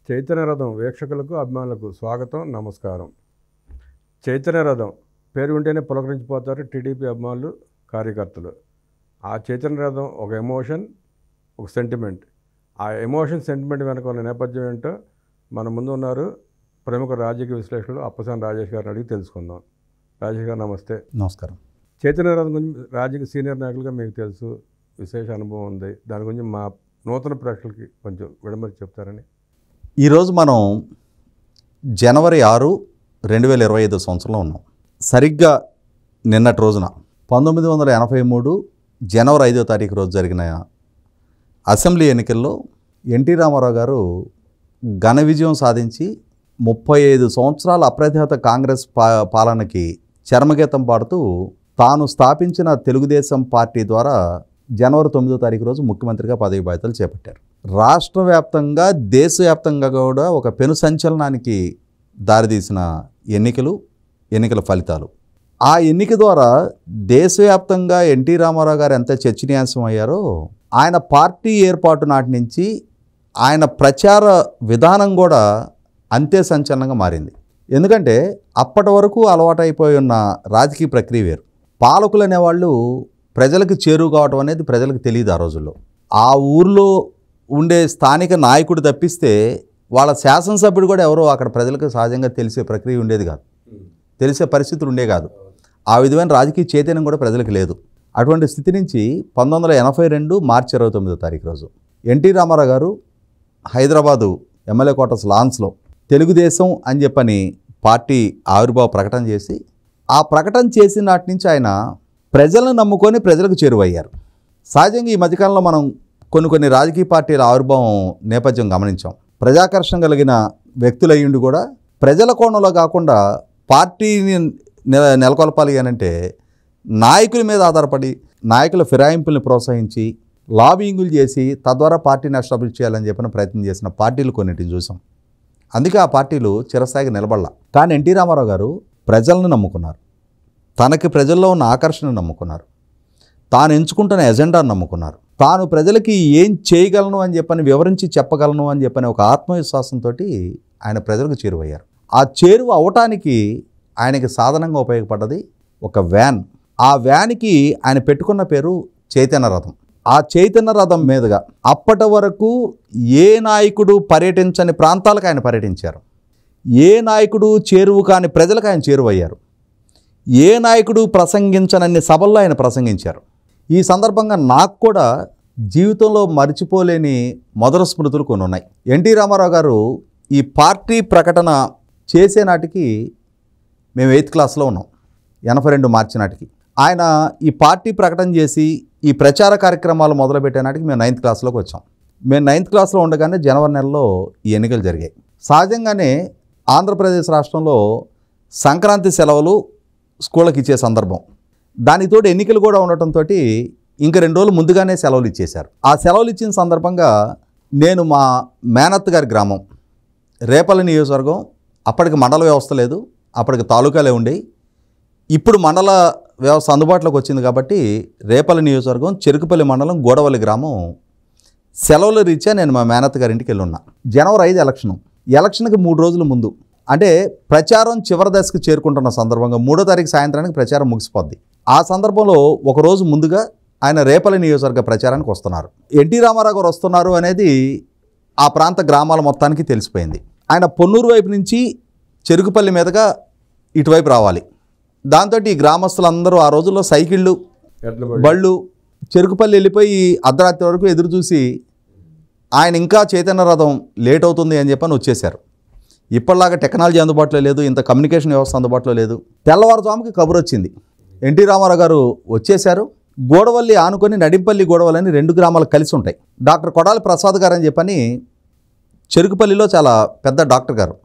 చైతన్య రథం వీక్షకులకు అభిమానులకు స్వాగతం, నమస్కారం. చైతన్య రథం పేరు వింటేనే పులకరించిపోతారు టీడీపీ అభిమానులు, కార్యకర్తలు. ఆ చైతన్య రథం ఒక ఎమోషన్, ఒక సెంటిమెంట్. ఆ ఎమోషన్, సెంటిమెంట్ వెనక ఉన్న నేపథ్యం ఏంటో మన ముందు ఉన్నారు ప్రముఖ రాజకీయ విశ్లేషకులు అప్పసాని రాజేష్ గారిని అడిగి తెలుసుకుందాం. రాజేష్ గారు నమస్తే. నమస్కారం. చైతన్య రథం గురించి రాజకీయ సీనియర్ నాయకులుగా మీకు తెలుసు, విశేష అనుభవం ఉంది. దాని గురించి మా నూతన ప్రేక్షకులకి కొంచెం విడమరి చెప్తారని. ఈరోజు మనం జనవరి 6, 2025 సంవత్సరంలో ఉన్నాం. సరిగ్గా నిన్నటి రోజున 1983 జనవరి 5వ తారీఖు రోజు జరిగిన అసెంబ్లీ ఎన్నికల్లో ఎన్టీ రామారావు గారు ఘన విజయం సాధించి 35 సంవత్సరాల అప్రతిహత కాంగ్రెస్ పాలనకి చరమగీతం పాడుతూ తాను స్థాపించిన తెలుగుదేశం పార్టీ ద్వారా జనవరి 9వ తారీఖు రోజు ముఖ్యమంత్రిగా పదవి బాధ్యతలు చేపట్టారు. రాష్ట్ర వ్యాప్తంగా, దేశవ్యాప్తంగా కూడా ఒక పెను సంచలనానికి దారితీసిన ఎన్నికల ఫలితాలు. ఆ ఎన్నిక ద్వారా దేశవ్యాప్తంగా ఎన్టీ రామారావు గారు ఎంత చర్చనీయాంశం అయ్యారో, ఆయన పార్టీ ఏర్పాటు నాటి నుంచి ఆయన ప్రచార విధానం కూడా అంతే సంచలనంగా మారింది. ఎందుకంటే అప్పటి వరకు అలవాటైపోయి ఉన్న రాజకీయ ప్రక్రియ వేరు. పాలకులు అనేవాళ్ళు ప్రజలకు చేరువ కావటం అనేది ప్రజలకు తెలియదు. ఆ రోజుల్లో ఆ ఊర్లో ఉండే స్థానిక నాయకుడు తప్పిస్తే వాళ్ళ శాసనసభ్యుడు కూడా ఎవరో అక్కడ ప్రజలకు సహజంగా తెలిసే ప్రక్రియ ఉండేది కాదు, తెలిసే పరిస్థితులు ఉండే కాదు. ఆ విధమైన రాజకీయ చైతన్యం కూడా ప్రజలకు లేదు. అటువంటి స్థితి నుంచి 1982 మార్చి 29వ తారీఖు రోజు ఎన్టీ రామారావు గారు హైదరాబాదు ఎమ్మెల్యే క్వార్టర్స్ లాన్స్లో తెలుగుదేశం అని చెప్పని పార్టీ ఆవిర్భావ ప్రకటన చేసి, ఆ ప్రకటన చేసిన నాటి నుంచి ఆయన ప్రజలను నమ్ముకొని ప్రజలకు చేరువయ్యారు. సహజంగా ఈ మధ్యకాలంలో మనం కొన్ని రాజకీయ పార్టీల ఆవిర్భావం నేపథ్యం గమనించాం. ప్రజాకర్షణ కలిగిన వ్యక్తులయ్యుండి కూడా ప్రజల కోణంలో కాకుండా పార్టీని నెలకొల్పాలి అనంటే నాయకుల మీద ఆధారపడి, నాయకుల ఫిరాయింపుల్ని ప్రోత్సహించి, లాబింగులు చేసి తద్వారా పార్టీని ఎస్టాబ్లిష్ చేయాలని చెప్పిన ప్రయత్నం చేసిన పార్టీలు కొన్నిటిని చూసాం. అందుకే ఆ పార్టీలు చిరస్థాయిగా నిలబడలా. కానీ ఎన్టీ రామారావు గారు ప్రజలను నమ్ముకున్నారు, తనకి ప్రజల్లో ఉన్న ఆకర్షణను నమ్ముకున్నారు, తాను ఎంచుకుంటున్న ఎజెండాను నమ్ముకున్నారు, తాను ప్రజలకి ఏం చేయగలను అని చెప్పని వివరించి చెప్పగలను అని చెప్పని ఒక ఆత్మవిశ్వాసంతో ఆయన ప్రజలకు చేరువయ్యారు. ఆ చేరువ అవటానికి ఆయనకి సాధనంగా ఉపయోగపడ్డది ఒక వ్యాన్. ఆ వ్యాన్కి ఆయన పెట్టుకున్న పేరు చైతన్య రథం. ఆ చైతన్య రథం మీదుగా అప్పటి వరకు ఏ నాయకుడు పర్యటించని ప్రాంతాలకు ఆయన పర్యటించారు, ఏ నాయకుడు చేరువు కాని ప్రజలకు ఆయన చేరువయ్యారు, ఏ నాయకుడు ప్రసంగించనన్ని సభల్లో ఆయన ప్రసంగించారు. ఈ సందర్భంగా నాకు కూడా జీవితంలో మర్చిపోలేని మధుర స్మృతులు కొన్ని ఉన్నాయి. ఎన్టీ రామారావు గారు ఈ పార్టీ ప్రకటన చేసే నాటికి మేము 8th క్లాస్లో ఉన్నాం. 82 మార్చి నాటికి ఆయన ఈ పార్టీ ప్రకటన చేసి ఈ ప్రచార కార్యక్రమాలు మొదలుపెట్టే నాటికి మేము 9th క్లాస్లోకి వచ్చాం. మేము 9th క్లాస్లో ఉండగానే జనవరి నెలలో ఈ ఎన్నికలు జరిగాయి. సహజంగానే ఆంధ్రప్రదేశ్ రాష్ట్రంలో సంక్రాంతి సెలవులు స్కూళ్ళకి ఇచ్చే సందర్భం, దానితో ఎన్నికలు కూడా ఉండటంతో ఇంకా 2 రోజులు ముందుగానే సెలవులు ఇచ్చేశారు. ఆ సెలవులు ఇచ్చిన సందర్భంగా నేను మా మేనత్ గారి గ్రామం రేపల్లి నియోజకవర్గం, అప్పటికి మండల వ్యవస్థ లేదు, అప్పటికి తాలూకాలే ఉండేవి. ఇప్పుడు మండల వ్యవస్థ అందుబాటులోకి వచ్చింది కాబట్టి రేపల్లి నియోజకవర్గం చెరుకుపల్లి మండలం గోడవల్లి గ్రామం సెలవుల రీత్యా నేను మా మేనత్ గారి ఇంటికి వెళ్ళి ఉన్నా. జనవరి 5 ఎలక్షన్కి 3 రోజుల ముందు, అంటే ప్రచారం చివరి దశకు చేరుకుంటున్న సందర్భంగా 3వ తారీఖు సాయంత్రానికి ప్రచారం ముగిసిపోద్ది. ఆ సందర్భంలో ఒకరోజు ముందుగా ఆయన రేపల్లి నియోజకవర్గ ప్రచారానికి వస్తున్నారు. ఎన్టీ రామారావు గారు వస్తున్నారు అనేది ఆ ప్రాంత గ్రామాల మొత్తానికి తెలిసిపోయింది. ఆయన పొన్నూరు వైపు నుంచి చెరుకుపల్లి మీదుగా ఇటువైపు రావాలి. దాంతో ఈ గ్రామస్తులందరూ ఆ రోజుల్లో సైకిళ్ళు, బళ్ళు చెరుకుపల్లి వెళ్ళిపోయి అర్ధరాత్రి వరకు ఎదురు చూసి ఆయన ఇంకా చైతన్య రథం లేట్ అవుతుంది అని చెప్పని వచ్చేశారు. ఇప్పటిలాగా టెక్నాలజీ అందుబాటులో లేదు, ఇంత కమ్యూనికేషన్ వ్యవస్థ అందుబాటులో లేదు. తెల్లవారుజాముకి కబురు వచ్చింది, ఎన్టీ రామారావు గారు వచ్చేశారు. గోడవల్లి ఆనుకొని నడింపల్లి గోడవల్లి అని 2 గ్రామాలు కలిసి ఉంటాయి. డాక్టర్ కొడాలి ప్రసాద్ గారు అని చెప్పని చెరుకుపల్లిలో చాలా పెద్ద డాక్టర్ గారు,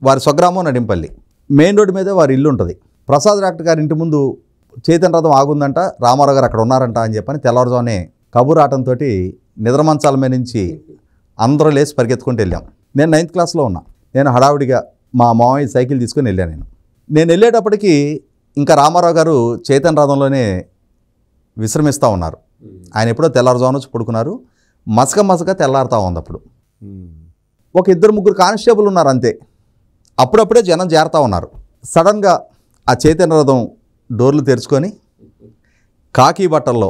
వారి స్వగ్రామం నడింపల్లి. మెయిన్ రోడ్డు మీదే వారి ఇల్లు ఉంటుంది. ప్రసాద్ డాక్టర్ గారి ఇంటి ముందు చైతన్య రథం ఆగుందంట, రామారావు గారు అక్కడ ఉన్నారంట అని చెప్పని తెల్లవారుజామునే కబురు ఆటంతో నిద్రమంచాల మీద నుంచి అందరూ లేచి పరిగెత్తుకుంటూ వెళ్ళాం. నేను 9th క్లాస్లో ఉన్నా. నేను హడావుడిగా మా మామయ్య సైకిల్ తీసుకొని వెళ్ళాను. నేను వెళ్ళేటప్పటికి ఇంకా రామారావు గారు చైతన్య రథంలోనే విశ్రమిస్తూ ఉన్నారు. ఆయన ఎప్పుడో తెల్లారుజామున వచ్చి పడుకున్నారు. మసక తెల్లారుతూ ఉంది. అప్పుడు ఒక 2-3 కానిస్టేబుల్ ఉన్నారు అంతే. అప్పుడప్పుడే జనం చేరుతూ ఉన్నారు. సడన్గా ఆ చైతన్య రథం డోర్లు తెరుచుకొని కాకి బట్టల్లో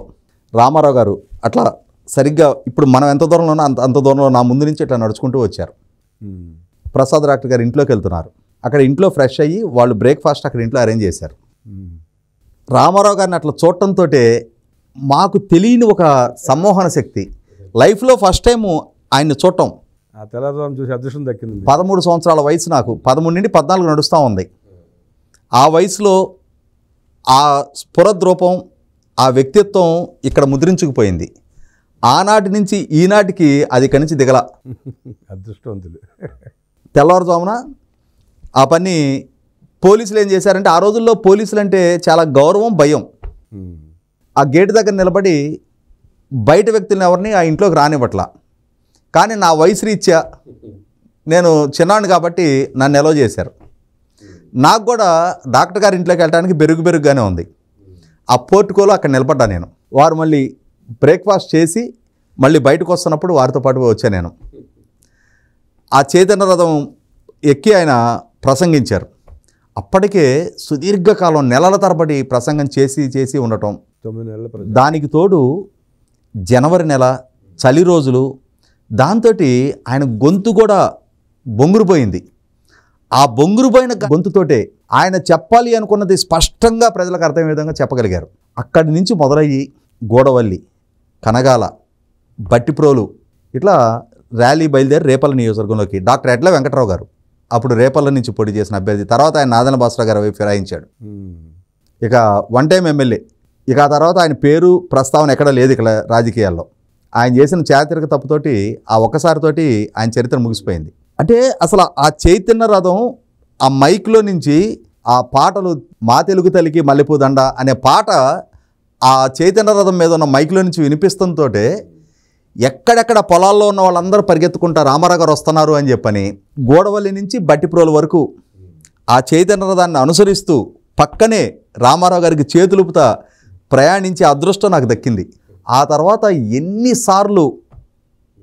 రామారావు గారు అట్లా సరిగ్గా ఇప్పుడు మనం ఎంత దూరంలో ఉన్నా అంత దూరంలో నా ముందు నుంచి ఇట్లా నడుచుకుంటూ వచ్చారు. ప్రసాద్ డాక్టర్ గారు ఇంట్లోకి వెళ్తున్నారు. అక్కడ ఇంట్లో ఫ్రెష్ అయ్యి వాళ్ళు బ్రేక్ఫాస్ట్ అక్కడ ఇంట్లో అరేంజ్ చేశారు. రామారావు గారిని అట్లా చూడటంతో మాకు తెలియని ఒక సమ్మోహన శక్తి. లైఫ్లో ఫస్ట్ టైము ఆయన్ని చూడటం. ఆ తెల్లవారుజామున చూసి అదృష్టం దక్కింది. 13 సంవత్సరాల వయసు నాకు. 13 నుండి 14 నడుస్తూ ఉంది. ఆ వయసులో ఆ స్ఫురద్రూపం, ఆ వ్యక్తిత్వం ఇక్కడ ముద్రించుకుపోయింది. ఆనాటి నుంచి ఈనాటికి అది ఇక్కడి నుంచి దిగల. అదృష్టవంతులు. తెల్లవారుజామున ఆ పని పోలీసులు ఏం చేశారంటే, ఆ రోజుల్లో పోలీసులు అంటే చాలా గౌరవం, భయం. ఆ గేటు దగ్గర నిలబడి బయట వ్యక్తులను ఎవరిని ఆ ఇంట్లోకి రానివ్వట్లా. కానీ నా వయసు రీత్యా నేను చిన్నాను కాబట్టి నన్ను ఎలో చేశారు. నాకు కూడా డాక్టర్ గారి ఇంట్లోకి వెళ్ళడానికి బెరుగుగానే ఉంది. ఆ పోర్టుకోలో అక్కడ నిలబడ్డా నేను. వారు మళ్ళీ బ్రేక్ఫాస్ట్ చేసి మళ్ళీ బయటకు వస్తున్నప్పుడు వారితో పాటు వచ్చాను నేను. ఆ చైతన్య రథం ఎక్కి ఆయన ప్రసంగించారు. అప్పటికే సుదీర్ఘకాలం నెలల తరబడి ప్రసంగం చేసి ఉండటం. 9 నెలల దానికి తోడు జనవరి నెల, చలి రోజులు, దాంతో ఆయన గొంతు కూడా బొంగురుపోయింది. ఆ బొంగురుపోయిన గొంతుతోటే ఆయన చెప్పాలి అనుకున్నది స్పష్టంగా ప్రజలకు అర్థమయ్యే విధంగా చెప్పగలిగారు. అక్కడి నుంచి మొదలయ్యి గోడవల్లి, కనగాల, బట్టిప్రోలు ఇట్లా ర్యాలీ బయలుదేరి రేపల్ల నియోజకవర్గంలోకి డాక్టర్ ఎడ్ల వెంకటరావు గారు అప్పుడు రేపల్ల నుంచి పోటీ చేసిన అభ్యర్థి. తర్వాత ఆయన నాదెండ్ల భాస్కర్ గారు వైపు ఫిరాయించాడు. ఇక 1 టైం ఎమ్మెల్యే. ఇక ఆ తర్వాత ఆయన పేరు ప్రస్తావన ఎక్కడా లేదు ఇక్కడ రాజకీయాల్లో. ఆయన చేసిన చారిత్రక తప్పుతోటి ఆ ఒక్కసారితోటి ఆయన చరిత్ర ముగిసిపోయింది. అంటే అసలు ఆ చైతన్య రథం ఆ మైక్లో నుంచి ఆ పాటలు మా తెలుగు తల్లికి మల్లెపూ దండ అనే పాట ఆ చైతన్య రథం మీద ఉన్న మైక్లో నుంచి వినిపిస్తుంతో ఎక్కడెక్కడ పొలాల్లో ఉన్న వాళ్ళందరూ పరిగెత్తుకుంటా రామారావు గారు వస్తున్నారు అని చెప్పని గోడవల్లి నుంచి బట్టిప్రోలు వరకు ఆ చైతన్య రథాన్ని అనుసరిస్తూ పక్కనే రామారావు గారికి చేతులుపుతా ప్రయాణించే అదృష్టం నాకు దక్కింది. ఆ తర్వాత ఎన్నిసార్లు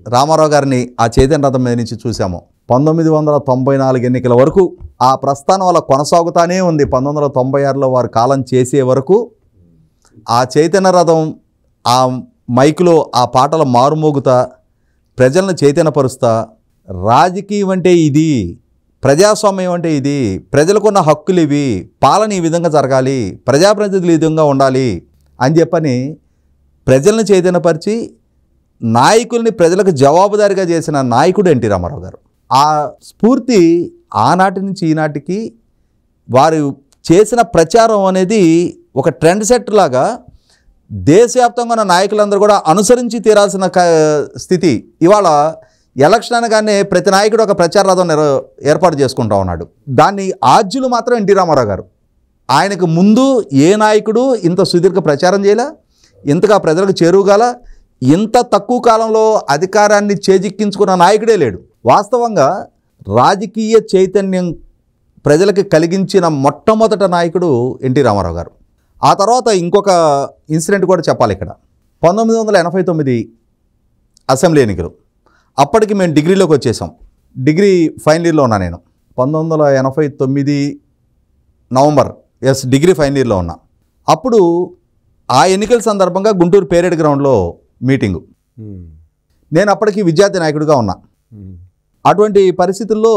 రామారావు గారిని ఆ చైతన్య రథం మీద నుంచి చూసామో. 1994 ఎన్నికల వరకు ఆ ప్రస్థానం అలా కొనసాగుతానే ఉంది. 1996లో వారు కాలం చేసే వరకు ఆ చైతన్య రథం ఆ మైకులో ఆ పాటలు మారుమోగుతా ప్రజలను చైతన్యపరుస్తా రాజకీయం అంటే ఇది, ప్రజాస్వామ్యం అంటే ఇది, ప్రజలకున్న హక్కులు ఇవి, పాలన ఈ విధంగా జరగాలి, ప్రజాప్రతినిధులు ఈ విధంగా ఉండాలి అని చెప్పని ప్రజలను చైతన్యపరిచి నాయకుల్ని ప్రజలకు జవాబుదారీగా చేసిన నాయకుడు ఎన్టీ రామారావు గారు. ఆ స్ఫూర్తి ఆనాటి నుంచి ఈనాటికి వారు చేసిన ప్రచారం అనేది ఒక ట్రెండ్ సెట్ లాగా దేశవ్యాప్తంగా ఉన్న నాయకులందరూ కూడా అనుసరించి తీరాల్సిన స్థితి. ఇవాళ ఎలక్షన్ అనగానే ప్రతి నాయకుడు ఒక ప్రచార రథం ఏర్పాటు చేసుకుంటా ఉన్నాడు. దాన్ని ఆద్యులు మాత్రం ఎన్టీ రామారావు గారు. ఆయనకు ముందు ఏ నాయకుడు ఇంత సుదీర్ఘ ప్రచారం చేయలే, ఇంతగా ప్రజలకు చేరువగాల, ఇంత తక్కువ కాలంలో అధికారాన్ని చేజిక్కించుకున్న నాయకుడే లేడు. వాస్తవంగా రాజకీయ చైతన్యం ప్రజలకు కలిగించిన మొట్టమొదట నాయకుడు ఎన్టీ రామారావు గారు. ఆ తర్వాత ఇంకొక ఇన్సిడెంట్ కూడా చెప్పాలి ఇక్కడ. 1989 అసెంబ్లీ ఎన్నికలు. అప్పటికి మేము డిగ్రీలోకి వచ్చేసాం. డిగ్రీ ఫైనల్ ఇయర్లో ఉన్నా నేను. 1989 నవంబర్ డిగ్రీ ఫైనల్ ఇయర్లో ఉన్నా. అప్పుడు ఆ ఎన్నికల సందర్భంగా గుంటూరు పేరేడ్ గ్రౌండ్లో మీటింగు. నేను అప్పటికి విద్యార్థి నాయకుడిగా ఉన్నా. అటువంటి పరిస్థితుల్లో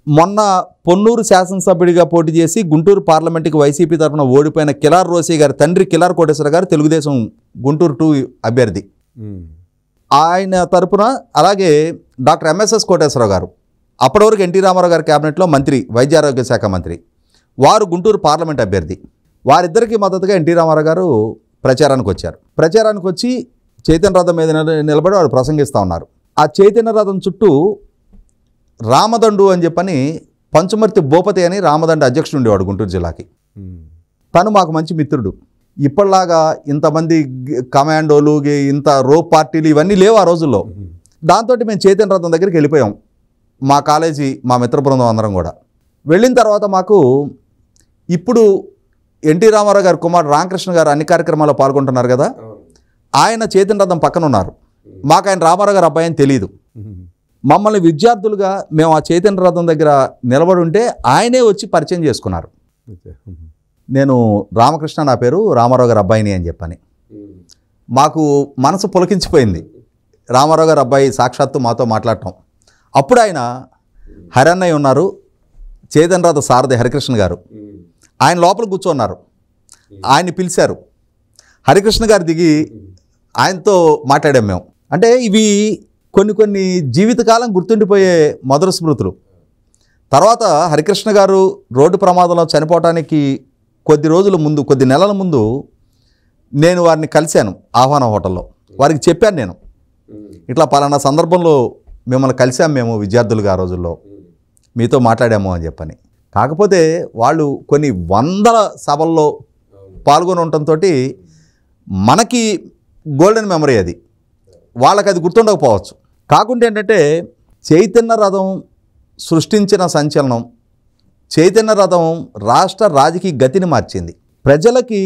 మొన్న పొన్నూరు శాసనసభ్యుడిగా పోటీ చేసి గుంటూరు పార్లమెంటుకి వైసీపీ తరఫున ఓడిపోయిన కిలార్ రోసీ గారి తండ్రి కిలార్ కోటేశ్వర గారు తెలుగుదేశం గుంటూరు 2 అభ్యర్థి. ఆయన తరపున అలాగే డాక్టర్ ఎంఎస్ఎస్ కోటేశ్వరరావు గారు అప్పటి వరకు ఎన్టీ రామారావు గారి క్యాబినెట్లో మంత్రి, వైద్య ఆరోగ్య శాఖ మంత్రి, వారు గుంటూరు పార్లమెంట్ అభ్యర్థి. వారిద్దరికీ మద్దతుగా ఎన్టీ రామారావు గారు ప్రచారానికి వచ్చారు. ప్రచారానికి వచ్చి చైతన్య రథం మీద నిలబడి వారు ప్రసంగిస్తూ ఉన్నారు. ఆ చైతన్య రథం చుట్టూ రామదండు అని చెప్పని పంచుమర్తి భూపతి అని రామదండ అధ్యక్షుడు ఉండేవాడు గుంటూరు జిల్లాకి. తను మాకు మంచి మిత్రుడు. ఇప్పటిలాగా ఇంతమంది కమాండోలు, ఇంత రోప్ పార్టీలు ఇవన్నీ లేవు ఆ రోజుల్లో. దాంతో మేము చైతన్య రథం దగ్గరికి వెళ్ళిపోయాం. మా కాలేజీ, మా మిత్ర బృందం అందరం కూడా వెళ్ళిన తర్వాత మాకు ఇప్పుడు ఎన్టీ రామారావు గారు కుమారుడు రామకృష్ణ గారు అన్ని కార్యక్రమాల్లో పాల్గొంటున్నారు కదా, ఆయన చైతన్య రథం పక్కన ఉన్నారు. మాకు ఆయన రామారావు గారు అబ్బాయి అని తెలియదు. మమ్మల్ని విద్యార్థులుగా మేము ఆ చైతన్య రథం దగ్గర నిలబడి ఉంటే ఆయనే వచ్చి పరిచయం చేసుకున్నారు. నేను రామకృష్ణ, నా పేరు రామారావు గారు అబ్బాయిని అని చెప్పని. మాకు మనసు పులకించిపోయింది రామారావు గారు అబ్బాయి సాక్షాత్తు మాతో మాట్లాడటం. అప్పుడు ఆయన హరన్నయ్య ఉన్నారు, చైతన్య రథ సారథి హరికృష్ణ గారు, ఆయన లోపల కూర్చోన్నారు. ఆయన్ని పిలిచారు. హరికృష్ణ గారు దిగి ఆయనతో మాట్లాడాం మేము. అంటే ఇవి కొన్ని జీవితకాలం గుర్తుండిపోయే మధుర స్మృతులు. తర్వాత హరికృష్ణ గారు రోడ్డు ప్రమాదంలో చనిపోవటానికి కొద్ది నెలల ముందు నేను వారిని కలిశాను ఆహ్వాన హోటల్లో. వారికి చెప్పాను, నేను ఇట్లా పలానా సందర్భంలో మిమ్మల్ని కలిసాం, మేము విద్యార్థులుగా ఆ రోజుల్లో మీతో మాట్లాడాము అని చెప్పని. కాకపోతే వాళ్ళు కొన్ని వందల సభల్లో పాల్గొని ఉండటంతో మనకి గోల్డెన్ మెమరీ అది, వాళ్ళకి అది గుర్తుండకపోవచ్చు. కాకుండా ఏంటంటే చైతన్య రథం సృష్టించిన సంచలనం, చైతన్య రథం రాష్ట్ర రాజకీయ గతిని మార్చింది. ప్రజలకి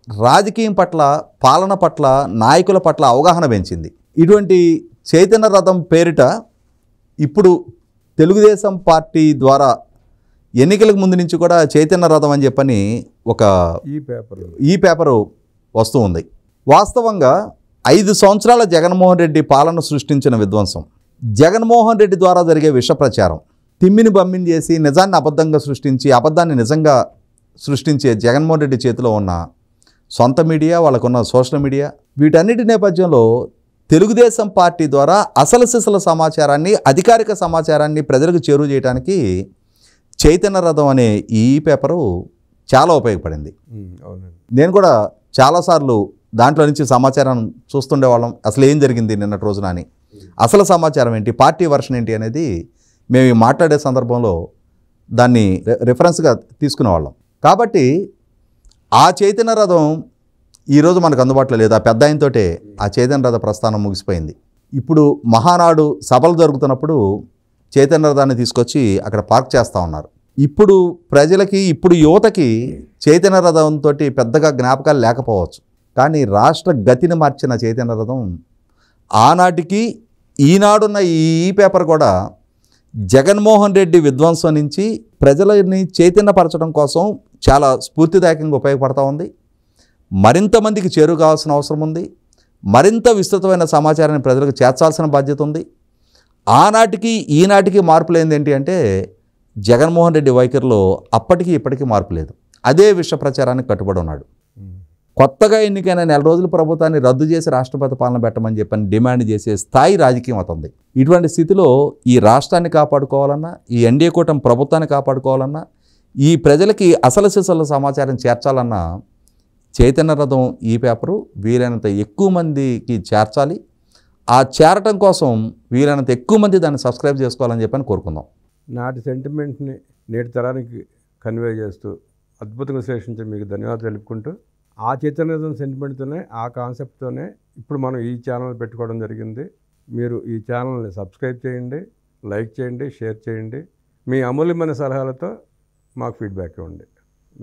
రాజకీయం పట్ల, పాలన పట్ల, నాయకుల పట్ల అవగాహన పెంచింది. ఇటువంటి చైతన్య రథం పేరిట ఇప్పుడు తెలుగుదేశం పార్టీ ద్వారా ఎన్నికలకు ముందు నుంచి కూడా చైతన్య రథం అని చెప్పని ఒక ఈ పేపరు వస్తూ ఉంది. వాస్తవంగా 5 సంవత్సరాల జగన్మోహన్ రెడ్డి పాలన సృష్టించిన విధ్వంసం, జగన్మోహన్ రెడ్డి ద్వారా జరిగే విష ప్రచారం, తిమ్మిని బమ్మిని చేసి నిజాన్ని అబద్ధంగా సృష్టించి అబద్ధాన్ని నిజంగా సృష్టించే జగన్మోహన్ రెడ్డి చేతిలో ఉన్న సొంత మీడియా, వాళ్ళకున్న సోషల్ మీడియా, వీటన్నిటి నేపథ్యంలో తెలుగుదేశం పార్టీ ద్వారా అసలు సిసల సమాచారాన్ని, అధికారిక సమాచారాన్ని ప్రజలకు చేరువ చేయడానికి చైతన్య రథం అనే ఈ పేపరు చాలా ఉపయోగపడింది. నేను కూడా చాలాసార్లు దాంట్లో నుంచి సమాచారం చూస్తుండేవాళ్ళం. అసలు ఏం జరిగింది నిన్నటి రోజున అని, అసలు సమాచారం ఏంటి, పార్టీ వర్షన్ ఏంటి అనేది మేము మాట్లాడే సందర్భంలో దాన్ని రిఫరెన్స్గా తీసుకునేవాళ్ళం. కాబట్టి ఆ చైతన్య రథం ఈరోజు మనకు అందుబాటులో లేదు. ఆ పెద్ద ఆయనతోటే ఆ చైతన్య రథ ప్రస్థానం ముగిసిపోయింది. ఇప్పుడు మహానాడు సభలు జరుగుతున్నప్పుడు చైతన్య రథాన్ని తీసుకొచ్చి అక్కడ పార్క్ చేస్తూ ఉన్నారు. ఇప్పుడు ప్రజలకి, ఇప్పుడు యువతకి చైతన్య రథంతో పెద్దగా జ్ఞాపకాలు లేకపోవచ్చు, కానీ రాష్ట్ర గతిని మార్చిన చైతన్య రథం ఆనాటికి ఈనాడున్న ఈ పేపర్ కూడా జగన్మోహన్ రెడ్డి విధ్వంసం నుంచి ప్రజలని చైతన్యపరచడం కోసం చాలా స్ఫూర్తిదాయకంగా ఉపయోగపడతా ఉంది. మరింత మందికి చేరువ కావాల్సిన అవసరం ఉంది. మరింత విస్తృతమైన సమాచారాన్ని ప్రజలకు చేర్చాల్సిన బాధ్యత ఉంది. ఆనాటికి ఈనాటికి మార్పులు ఏంటి అంటే జగన్మోహన్ రెడ్డి వైఖరిలో అప్పటికి ఇప్పటికీ మార్పు లేదు. అదే విష ప్రచారానికి కట్టుబడి ఉన్నాడు. కొత్తగా ఎన్నికైన 4 రోజుల ప్రభుత్వాన్ని రద్దు చేసి రాష్ట్రపతి పాలన పెట్టమని చెప్పని డిమాండ్ చేసే స్థాయి రాజకీయం అవుతుంది. ఇటువంటి స్థితిలో ఈ రాష్ట్రాన్ని కాపాడుకోవాలన్నా, ఈ ఎన్డీఏ కూటమి ప్రభుత్వాన్ని కాపాడుకోవాలన్నా, ఈ ప్రజలకి అసలు సిసల సమాచారం చేర్చాలన్నా చైతన్య రథం ఈ పేపరు వీలైనంత ఎక్కువ మందికి చేర్చాలి. ఆ చేరటం కోసం వీలైనంత ఎక్కువ మంది దాన్ని సబ్స్క్రైబ్ చేసుకోవాలని చెప్పని కోరుకుందాం. నాటి సెంటిమెంట్ని నేటి తరానికి కన్వే చేస్తూ అద్భుతంగా విశ్లేషించి మీకు ధన్యవాదాలు తెలుపుకుంటూ, ఆ చైతన్య రథం సెంటిమెంట్తోనే, ఆ కాన్సెప్ట్తోనే ఇప్పుడు మనం ఈ ఛానల్ పెట్టుకోవడం జరిగింది. మీరు ఈ ఛానల్ని సబ్స్క్రైబ్ చేయండి, లైక్ చేయండి, షేర్ చేయండి. మీ అమూల్యమైన సలహాలతో మాకు ఫీడ్బ్యాక్ ఇవ్వండి.